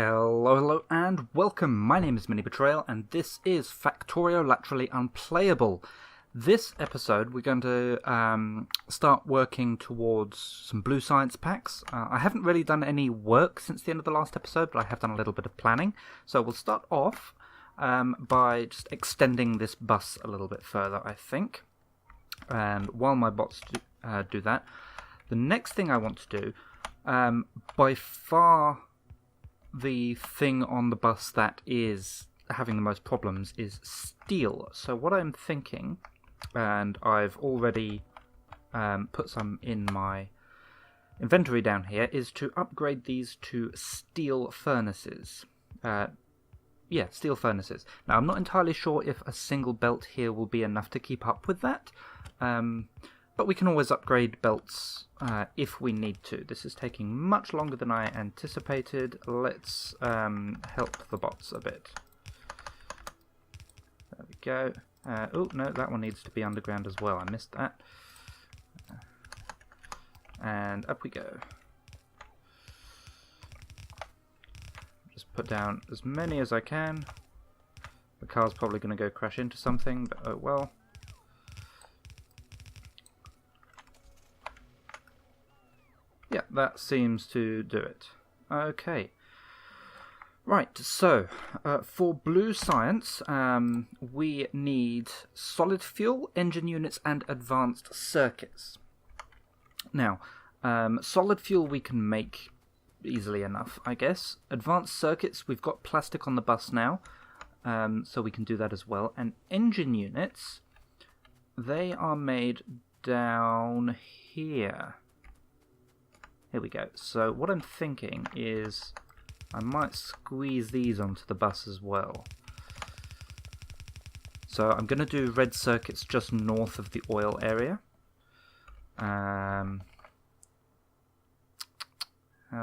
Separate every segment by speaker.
Speaker 1: Hello, and welcome. My name is MiniBetrayal, and this is Factorio Laterally Unplayable. This episode, we're going to start working towards some blue science packs. I haven't really done any work since the end of the last episode, but I have done a little bit of planning. So we'll start off by just extending this bus a little bit further, I think. And while my bots do that, the next thing I want to do, by far the thing on the bus that is having the most problems is steel. So what I'm thinking, and I've already put some in my inventory down here, is to upgrade these to steel furnaces. Steel furnaces. Now, I'm not entirely sure if a single belt here will be enough to keep up with that, but we can always upgrade belts if we need to. This is taking much longer than I anticipated. Let's help the bots a bit. There we go. Oh, no, that one needs to be underground as well. I missed that. And up we go. Just put down as many as I can. The car's probably going to go crash into something, but oh well. Yeah, that seems to do it. Okay. Right, so for blue science, we need solid fuel, engine units, and advanced circuits. Now, solid fuel we can make easily enough, I guess. Advanced circuits, we've got plastic on the bus now, so we can do that as well. And engine units, they are made down here. Here we go. So what I'm thinking is I might squeeze these onto the bus as well. So I'm going to do red circuits just north of the oil area. How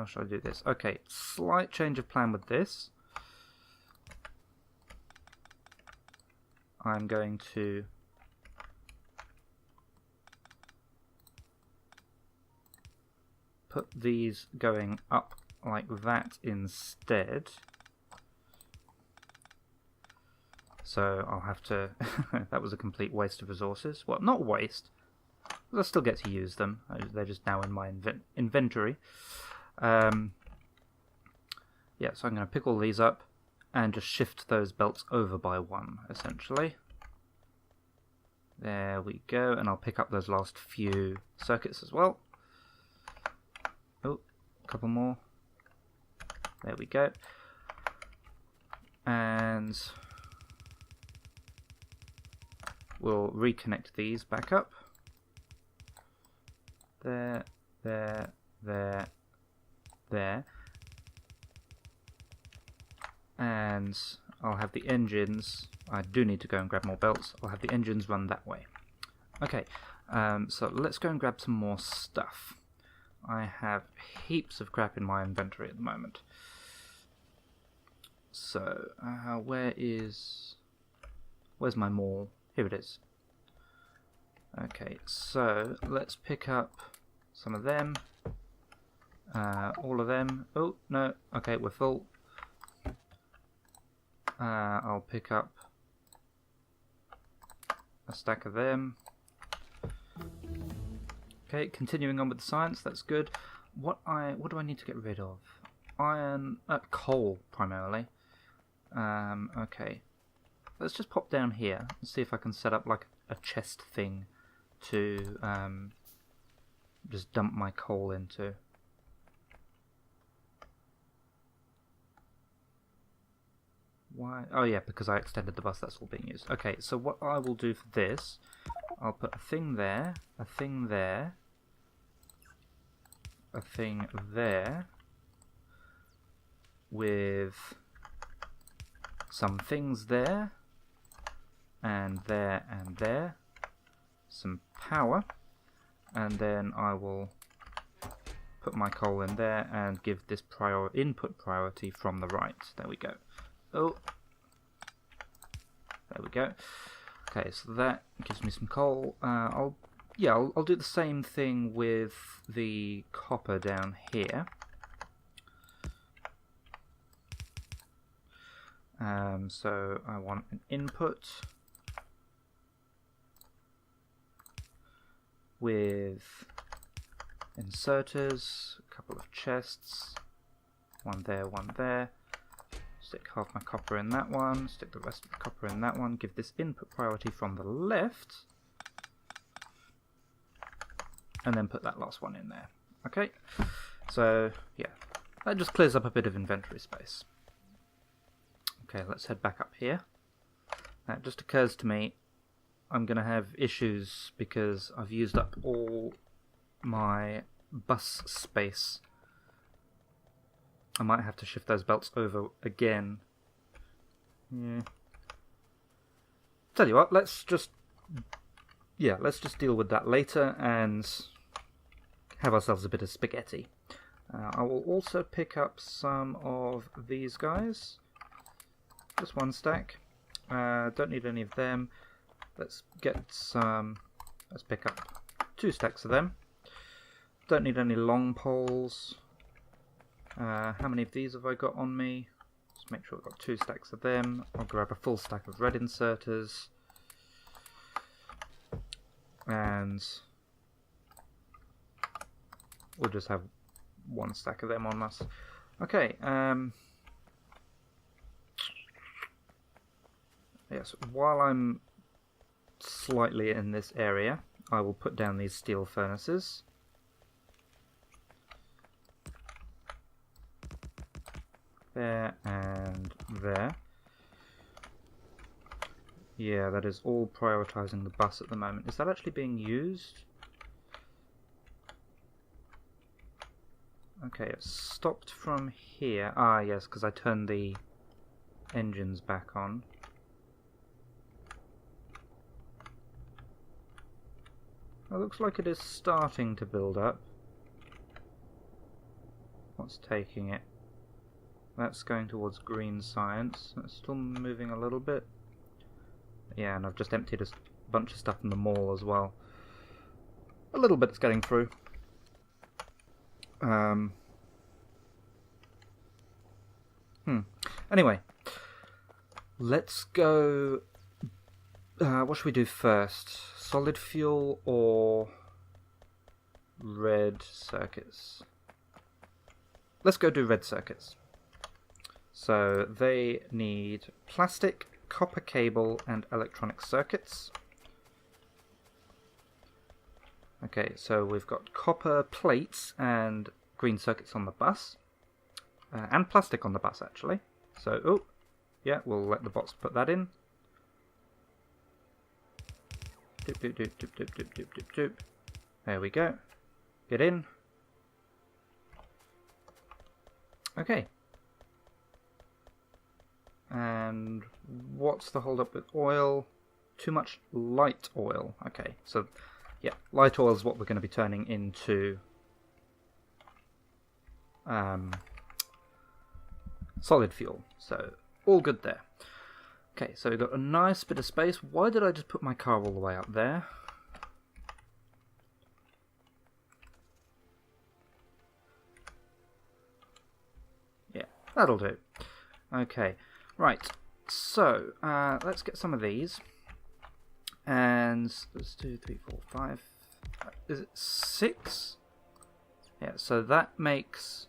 Speaker 1: should I do this? Okay, slight change of plan with this. I'm going to put these going up like that instead. So I'll have to... that was a complete waste of resources. Well, not waste. I'll still get to use them. They're just now in my inventory. Yeah, so I'm going to pick all these up and just shift those belts over by one, essentially. There we go, and I'll pick up those last few circuits as well. Oh, a couple more. There we go. And we'll reconnect these back up. There, there, there, there. And I'll have the engines. I do need to go and grab more belts. I'll have the engines run that way. Okay, so let's go and grab some more stuff. I have heaps of crap in my inventory at the moment. So, where's my mall? Here it is. Okay, so let's pick up some of them. All of them. Oh, no. Okay, we're full. I'll pick up a stack of them. Okay, continuing on with the science, that's good. What do I need to get rid of? Iron, coal primarily. Okay. Let's just pop down here and see if I can set up like a chest thing to just dump my coal into. Why? Oh yeah, because I extended the bus, that's all being used. Okay, so what I will do for this, I'll put a thing there, a thing there, a thing there, with some things there, and there, and there, some power, and then I will put my coal in there and give this input priority from the right. There we go. Oh, there we go. Okay, so that gives me some coal. I'll do the same thing with the copper down here. So I want an input with inserters, a couple of chests, one there. Stick half my copper in that one, stick the rest of the copper in that one, give this input priority from the left, and then put that last one in there. Okay, so yeah, that just clears up a bit of inventory space. Okay, let's head back up here. Now it just occurs to me I'm going to have issues because I've used up all my bus space. I might have to shift those belts over again. Yeah. Tell you what, let's just deal with that later and have ourselves a bit of spaghetti. I will also pick up some of these guys. Just one stack. Don't need any of them. Let's get some. Let's pick up 2 stacks of them. Don't need any long poles. How many of these have I got on me? Just make sure I've got 2 stacks of them. I'll grab a full stack of red inserters. And we'll just have 1 stack of them on us. Okay, yes, while I'm slightly in this area, I will put down these steel furnaces. There and there. Yeah, that is all prioritizing the bus at the moment. Is that actually being used? Okay, it stopped from here. Ah, yes, because I turned the engines back on. It looks like it is starting to build up. What's taking it? That's going towards green science. It's still moving a little bit. Yeah, and I've just emptied a bunch of stuff in the mall as well. A little bit's getting through. Anyway, let's go. What should we do first? Solid fuel or red circuits? Let's go do red circuits. So they need plastic, copper cable, and electronic circuits. Okay, so we've got copper plates and green circuits on the bus. And plastic on the bus, actually. So, oh, yeah, we'll let the bots put that in. Doop, doop, doop, doop, doop, doop, doop, doop, doop. There we go. Get in. Okay. And what's the hold up with oil? Too much light oil. Okay, so yeah, light oil is what we're going to be turning into solid fuel. So all good there. Okay, so we've got a nice bit of space. Why did I just put my car all the way up there? Yeah, that'll do. Okay, right. So let's get some of these. And let's do 3, 4, 5. Is it 6? Yeah, so that makes.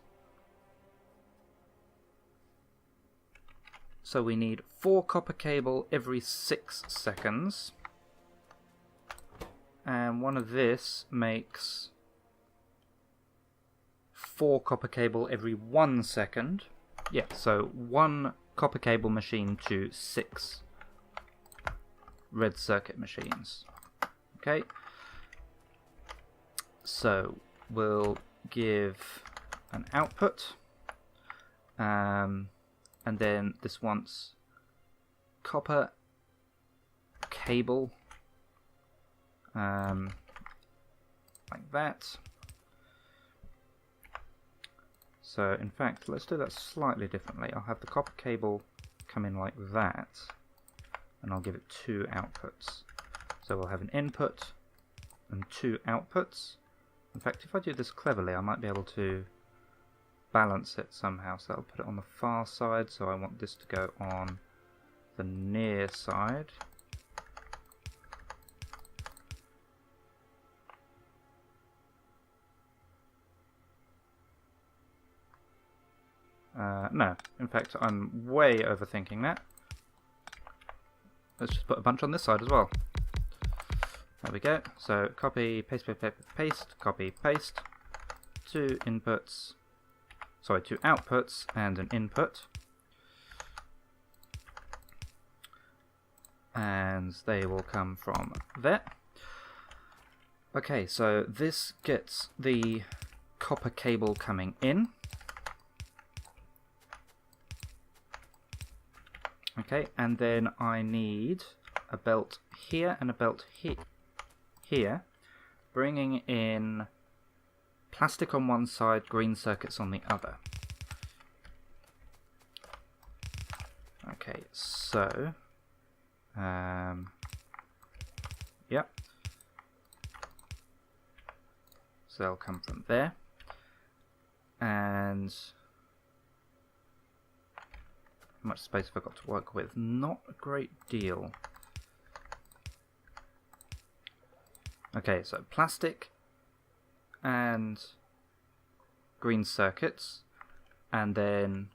Speaker 1: So we need 4 copper cable every 6 seconds. And one of this makes 4 copper cable every 1 second. Yeah, so 1 copper cable machine to 6 red circuit machines. Okay. So we'll give an output. And then this wants copper cable, like that. So in fact, let's do that slightly differently. I'll have the copper cable come in like that, and I'll give it 2 outputs. So we'll have an input and 2 outputs. In fact, if I do this cleverly, I might be able to balance it somehow. So I'll put it on the far side, so I want this to go on the near side. No, in fact, I'm way overthinking that. Let's just put a bunch on this side as well. There we go. So copy, paste, paste, paste, paste, copy, paste. Two outputs and an input. And they will come from there. Okay, so this gets the copper cable coming in. Okay, and then I need a belt here and a belt here, bringing in plastic on one side, green circuits on the other. Okay, so, yep. So they'll come from there, and how much space have I got to work with? Not a great deal. Okay, so plastic and green circuits, and then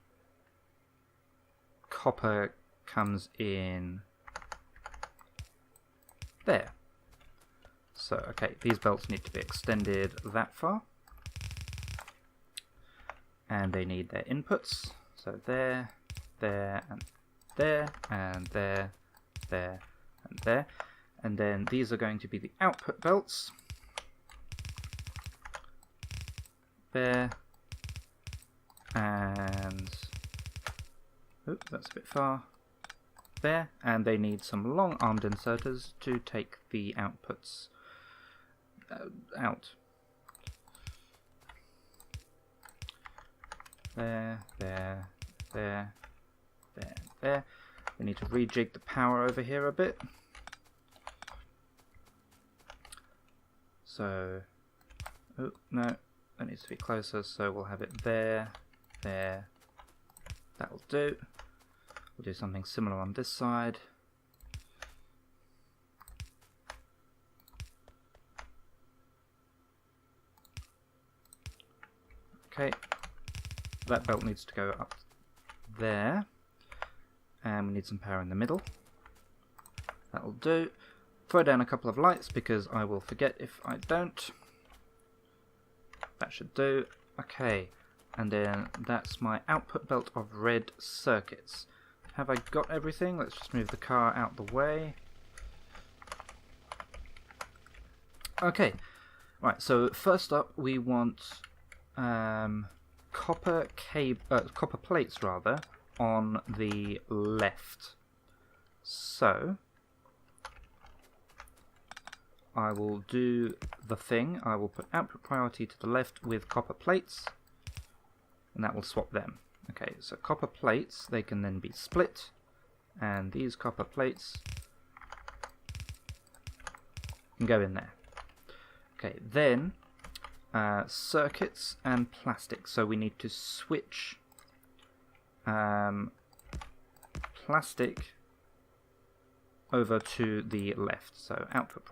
Speaker 1: copper comes in there. So, okay, these belts need to be extended that far, and they need their inputs, so there, there, and there, and there, there, and there. And then these are going to be the output belts. There. And... oops, that's a bit far. There. And they need some long-armed inserters to take the outputs out. There, there, there, there, there. We need to rejig the power over here a bit. So, oh no, that needs to be closer, so we'll have it there, there, that'll do. We'll do something similar on this side. Okay, that belt needs to go up there, and we need some power in the middle. That'll do. Throw down a couple of lights because I will forget if I don't. That should do. Okay, and then that's my output belt of red circuits. Have I got everything? Let's just move the car out the way. Okay, right, so first up we want copper plates rather on the left. So I will do the thing. I will put output priority to the left with copper plates, and that will swap them. Okay, so copper plates, they can then be split, and these copper plates can go in there. Okay, then circuits and plastic. So we need to switch plastic over to the left. So output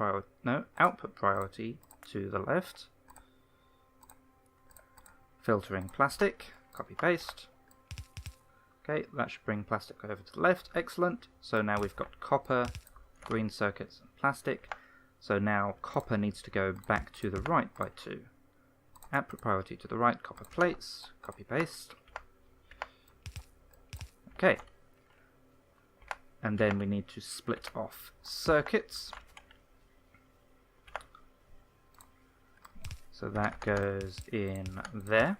Speaker 1: priority to the left. Filtering plastic, copy paste. Okay, that should bring plastic over to the left. Excellent. So now we've got copper, green circuits, and plastic. So now copper needs to go back to the right by 2. Output priority to the right, copper plates, copy paste. Okay. And then we need to split off circuits. So that goes in there.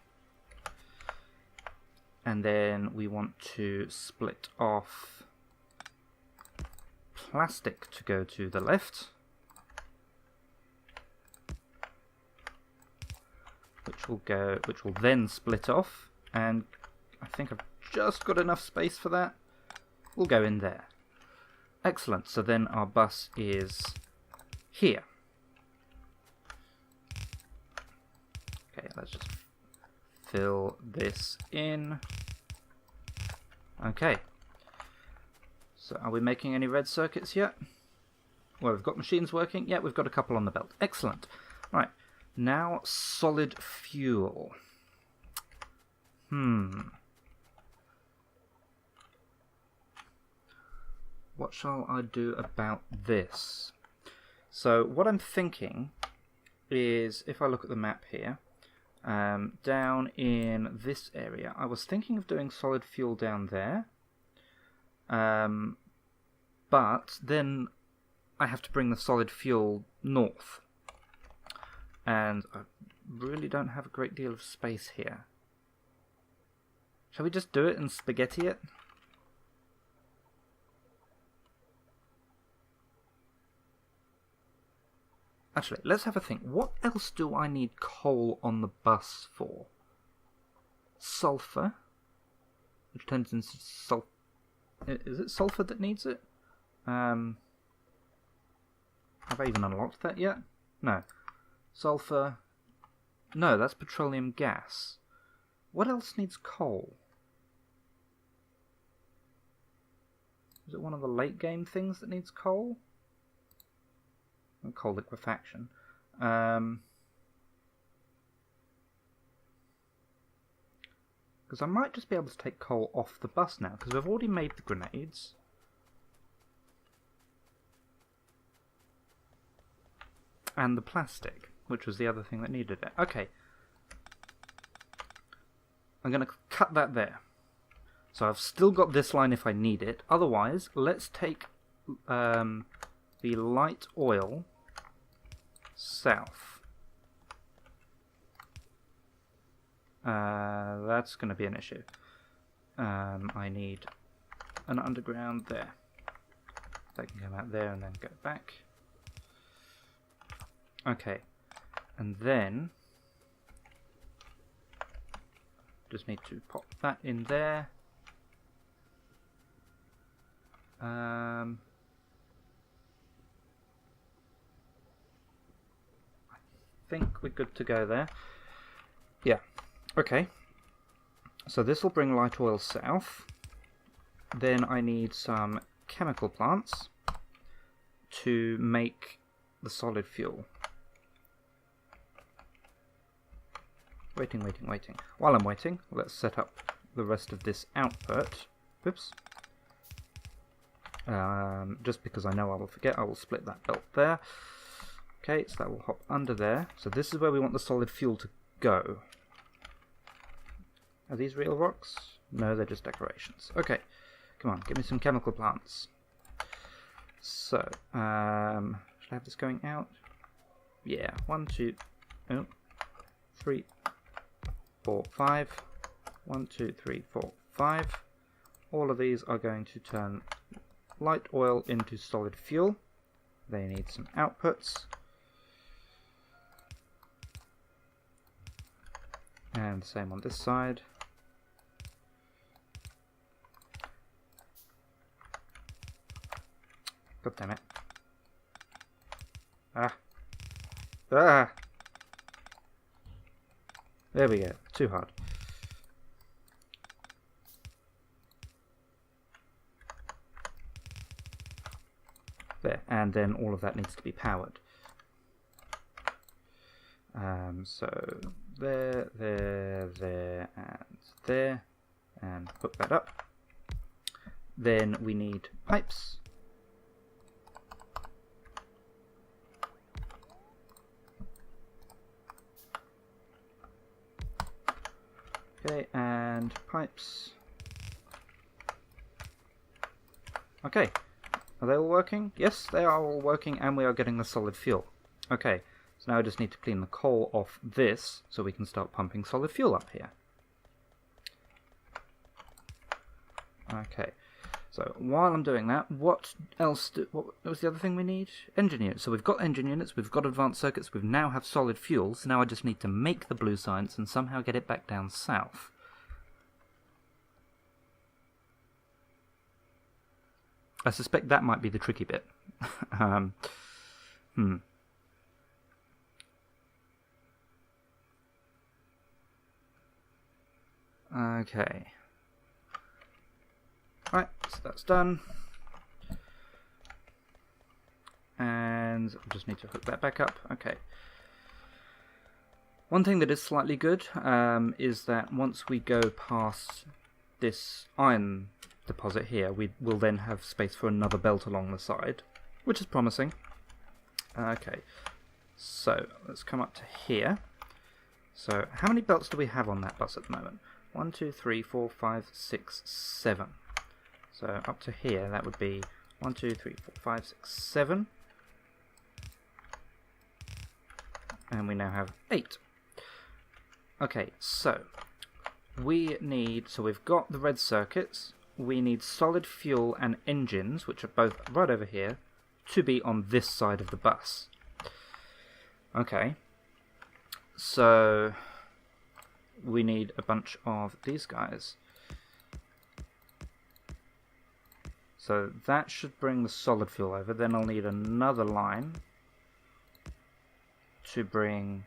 Speaker 1: And then we want to split off plastic to go to the left, which will then split off, and I think I've just got enough space for that. We'll go in there. Excellent, so then our bus is here. Okay, let's just fill this in. Okay. So are we making any red circuits yet? Well, we've got machines working. Yeah, we've got a couple on the belt. Excellent. Right. Now, solid fuel. What shall I do about this? So, what I'm thinking is, if I look at the map here, down in this area, I was thinking of doing solid fuel down there. But then I have to bring the solid fuel north. And I really don't have a great deal of space here. Shall we just do it and spaghetti it? Actually, let's have a think. What else do I need coal on the bus for? Sulfur, which turns into sulfur. Is it sulfur that needs it? Have I even unlocked that yet? No. Sulfur. No, that's petroleum gas. What else needs coal? Is it one of the late game things that needs coal? Coal liquefaction. Because I might just be able to take coal off the bus now, because we've already made the grenades. And the plastic, which was the other thing that needed it. Okay. I'm going to cut that there. So I've still got this line if I need it. Otherwise, let's take the light oil south. That's going to be an issue. I need an underground there. That can come out there and then go back. Okay. And then just need to pop that in there. I think we're good to go there. Yeah. Okay. So this will bring light oil south. Then I need some chemical plants to make the solid fuel. Waiting. While I'm waiting, let's set up the rest of this output. Whoops. Just because I know I will forget, I will split that belt there. Okay, so that will hop under there. So this is where we want the solid fuel to go. Are these real rocks? No, they're just decorations. Okay, come on, give me some chemical plants. So, should I have this going out? Yeah, 1, 2, 3, 4, 5. 1, 2, 3, 4, 5. All of these are going to turn light oil into solid fuel. They need some outputs. And the same on this side. God damn it. Ah! There we go. Too hard. There. And then all of that needs to be powered. So there, and there, and hook that up. Then we need pipes. Okay, and pipes. Okay, are they all working? Yes, they are all working, and we are getting the solid fuel. Okay. So now I just need to clean the coal off this so we can start pumping solid fuel up here. Okay, so while I'm doing that, what was the other thing we need? Engine units. So we've got engine units, we've got advanced circuits, we now have solid fuel, so now I just need to make the blue science and somehow get it back down south. I suspect that might be the tricky bit. Hmm. Okay. Right, so that's done. And I just need to hook that back up. Okay. One thing that is slightly good is that once we go past this iron deposit here, we will then have space for another belt along the side, which is promising. Okay, so let's come up to here. So how many belts do we have on that bus at the moment? 1, 2, 3, 4, 5, 6, 7. So up to here, that would be 1, 2, 3, 4, 5, 6, 7. And we now have 8. Okay, so we've got the red circuits, we need solid fuel and engines, which are both right over here, to be on this side of the bus. Okay, so we need a bunch of these guys. So that should bring the solid fuel over, then I'll need another line to bring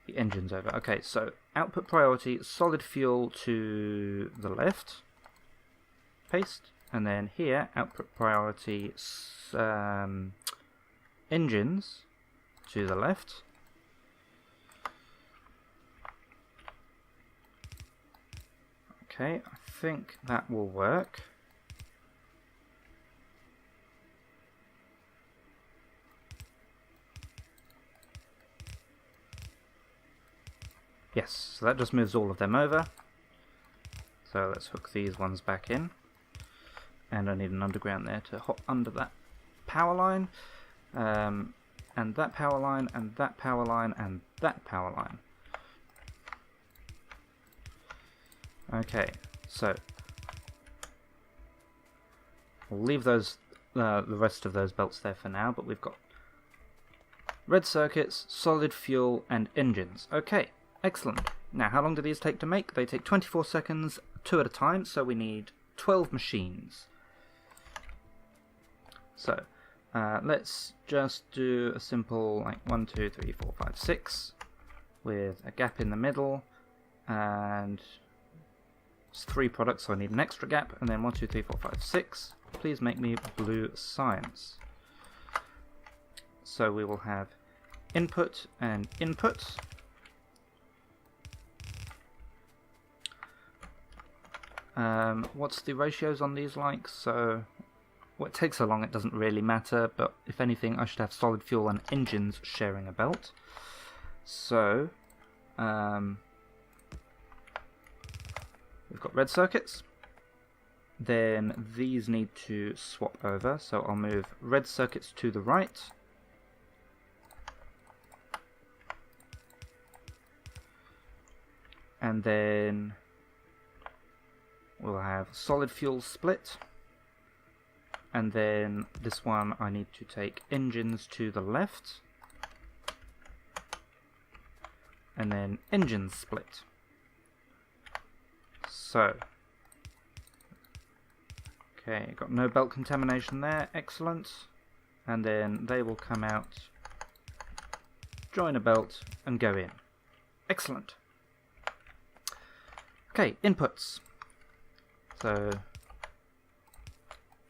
Speaker 1: the engines over. Okay, so output priority, solid fuel to the left, paste, and then here, output priority, engines to the left. Okay, I think that will work. Yes, so that just moves all of them over. So let's hook these ones back in. And I need an underground there to hop under that power line. And that power line, and that power line, and that power line. Okay, so we'll leave those the rest of those belts there for now, but we've got red circuits, solid fuel, and engines. Okay. Excellent. Now, how long do these take to make? They take 24 seconds, 2 at a time, so we need 12 machines. So, let's just do a simple, like, 1, 2, 3, 4, 5, 6, with a gap in the middle, and it's 3 products, so I need an extra gap, and then 1, 2, 3, 4, 5, 6. Please make me blue science. So we will have input and input. What's the ratios on these like? So, well, it takes so long it doesn't really matter, but if anything I should have solid fuel and engines sharing a belt. So, we've got red circuits, then these need to swap over, so I'll move red circuits to the right, and then we'll have solid fuel split, and then this one I need to take engines to the left, and then engines split. So, okay, got no belt contamination there, excellent, and then they will come out, join a belt, and go in. Excellent. Okay, inputs. So,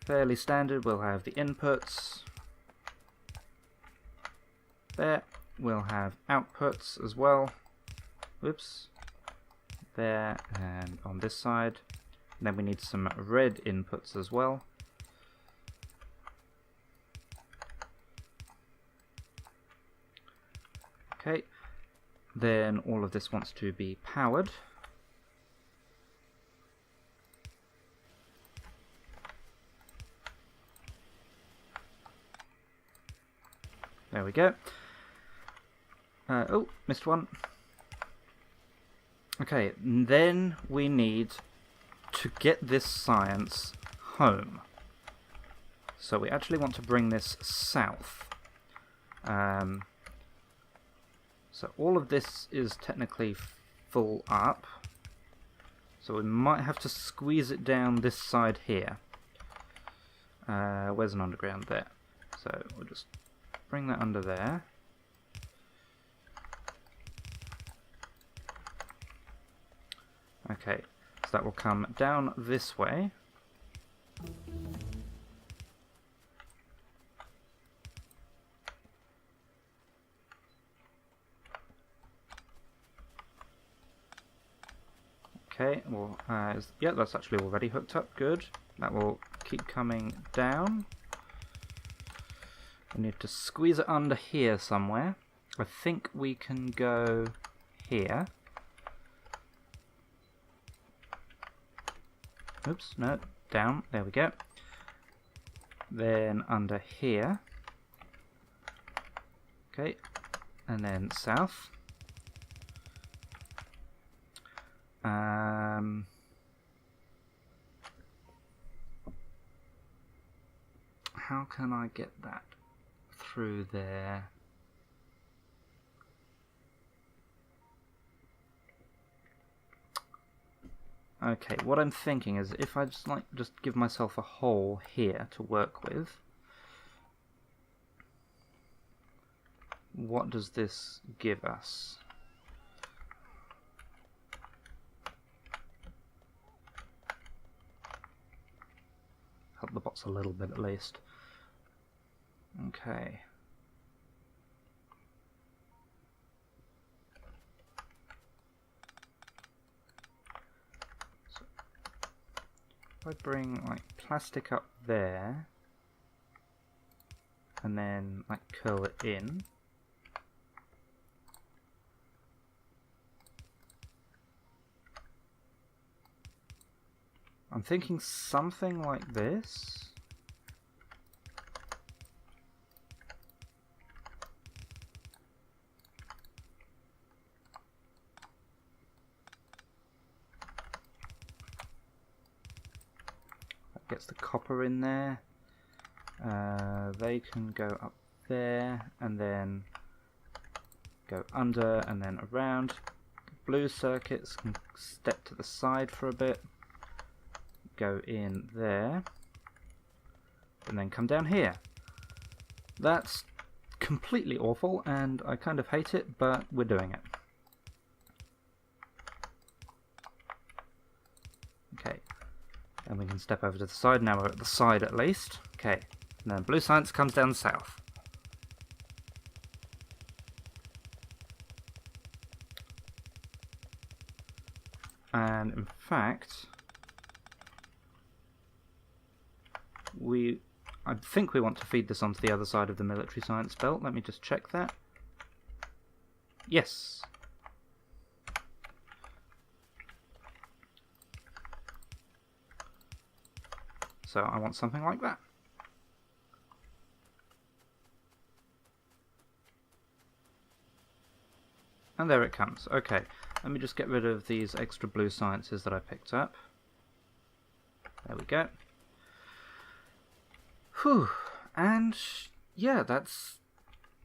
Speaker 1: fairly standard, we'll have the inputs there, we'll have outputs as well, whoops, there, and on this side, and then we need some red inputs as well. Okay, then all of this wants to be powered. There we go. Oh, missed one. Okay, then we need to get this science home. So we actually want to bring this south. So all of this is technically full up. So we might have to squeeze it down this side here. Where's an underground? There. So we'll just bring that under there. Okay, so that will come down this way. Okay, well, yeah, that's actually already hooked up, good. That will keep coming down. We need to squeeze it under here somewhere. I think we can go here. Oops, no, down, there we go. Then under here. Okay, and then south. How can I get that through there? Okay, what I'm thinking is if I just give myself a hole here to work with, what does this give us? Help the bots a little bit at least. Okay. So if I bring like plastic up there and then like curl it in, I'm thinking something like this. That gets the copper in there. They can go up there and then go under and then around. Blue circuits can step to the side for a bit. Go in there and then come down here. That's completely awful and I kind of hate it, but we're doing it. Okay, and we can step over to the side. Now we're at the side at least. Okay, and then blue science comes down south. And in fact, I think we want to feed this onto the other side of the military science belt. Let me just check that. Yes. So I want something like that. And there it comes. Okay, let me just get rid of these extra blue sciences that I picked up. There we go. Whew, and yeah, that's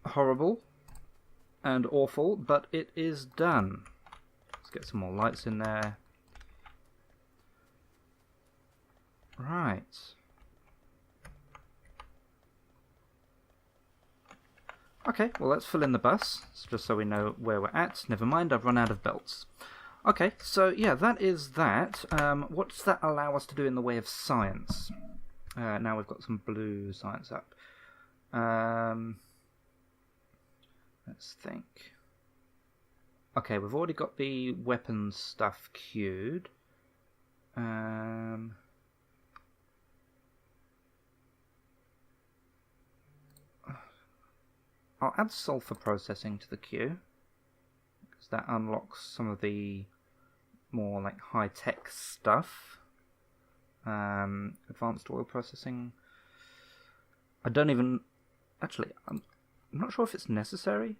Speaker 1: horrible and awful, but it is done. Let's get some more lights in there. Right. Okay, well let's fill in the bus, just so we know where we're at. Never mind, I've run out of belts. Okay, so yeah, that is that. What does that allow us to do in the way of science? Now we've got some blue science up. Let's think. Okay, we've already got the weapons stuff queued. I'll add sulfur processing to the queue, because that unlocks some of the more like high-tech stuff. Advanced oil processing. I don't even... Actually, I'm not sure if it's necessary.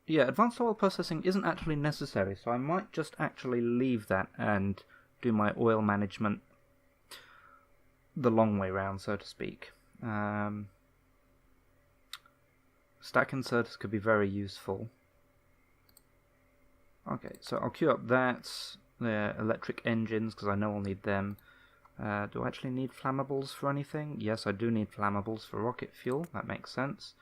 Speaker 1: Yeah, advanced oil processing isn't actually necessary, so I might just actually leave that and do my oil management the long way round, so to speak. Stack inserters could be very useful. Okay, so I'll queue up that. The electric engines, because I know I'll need them. Do I actually need flammables for anything? Yes, I do need flammables for rocket fuel. That makes sense.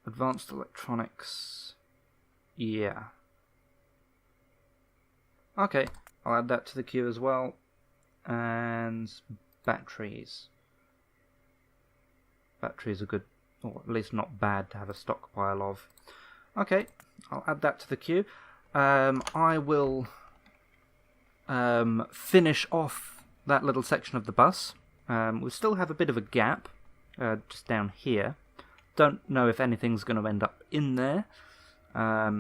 Speaker 1: Advanced electronics. Yeah. Okay, I'll add that to the queue as well. And batteries. Batteries are good, or at least not bad to have a stockpile of. Okay, I'll add that to the queue. I will finish off that little section of the bus. We still have a bit of a gap just down here. Don't know if anything's going to end up in there. I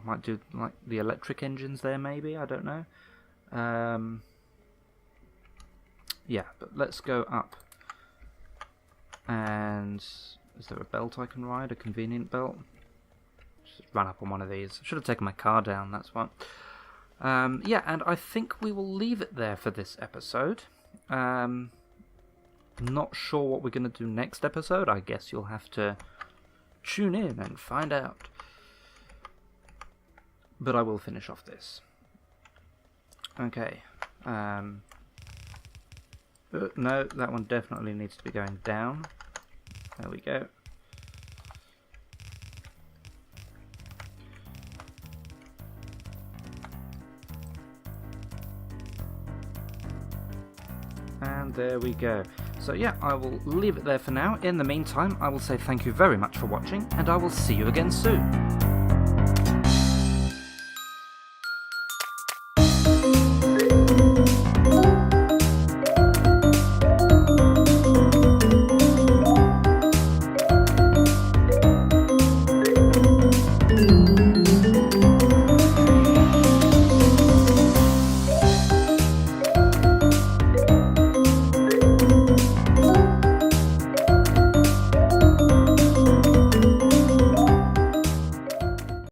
Speaker 1: might do like the electric engines there, maybe. I don't know. Yeah, but let's go up. And is there a belt I can ride? A convenient belt? Just run up on one of these. Should have taken my car down, that's why. Yeah, and I think we will leave it there for this episode. Not sure what we're going to do next episode. I guess you'll have to tune in and find out. But I will finish off this. Okay. No, that one definitely needs to be going down. There we go. And there we go. So yeah, I will leave it there for now. In the meantime, I will say thank you very much for watching, and I will see you again soon.